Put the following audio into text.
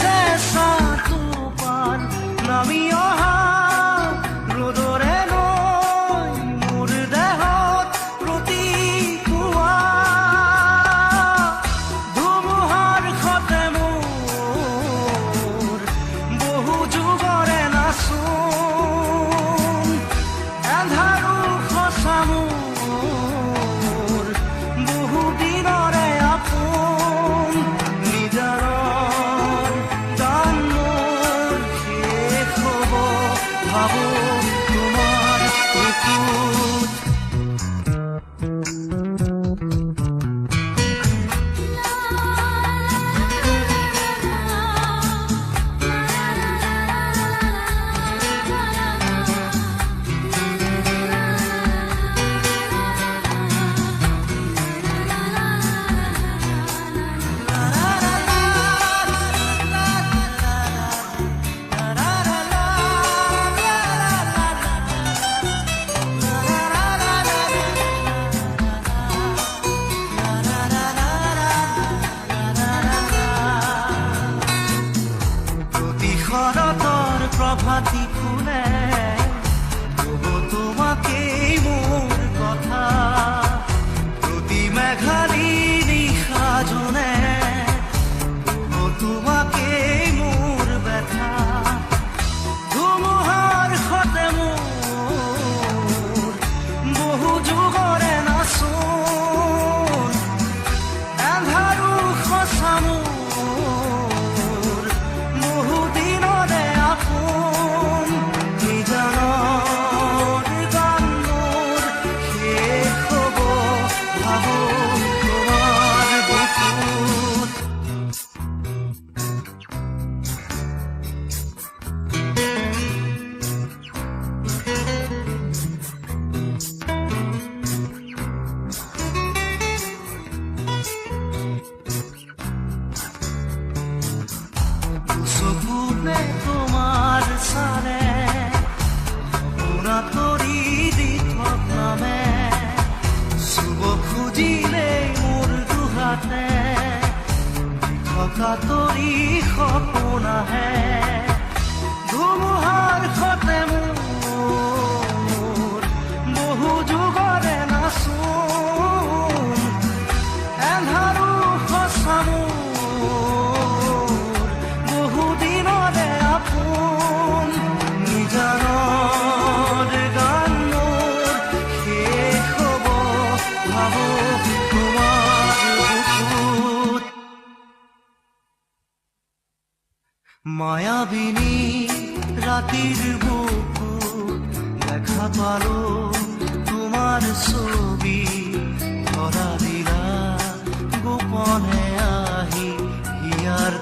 চেঁচাটো পান নামি অহা ৰ'দৰে নৈ মোৰ দেহত প্ৰতিপুৱা ধুমুহাৰ সতে মোৰ বহু যুগৰে নাচোন এন্ধাৰো সঁচা মোৰ বহু দিনৰে আপোন নিজানৰ গান মোৰ শেষ হ'ব ভাবো তোমাৰ বুকুত শৰতৰ প্ৰভাতী ফুলে ক'ব তোমাকেই মোৰ কথা প্ৰতি মেঘালী নিশা জোনে ক'ব তোমাকেই মোৰ ব্যথা ধুমুহাৰ সতে মোৰ বহু যুগৰে নাচোন এন্ধাৰো সঁচা মোৰ তোমাৰ সালে পুৰা তৰি দিঠক নামে শুভ খুজিলে মোৰ দুহাতে থকা তৰি সপোন আহে ধুমুহাৰ সতে মোৰ বহু যুগৰে নাচোন এন্ধাৰো সঁচা মায়াবিনী ৰাতিৰ বুকুত দেখা পালো তোমাৰ ছবি ধৰা দিলা গোপনে আহি হিয়াৰ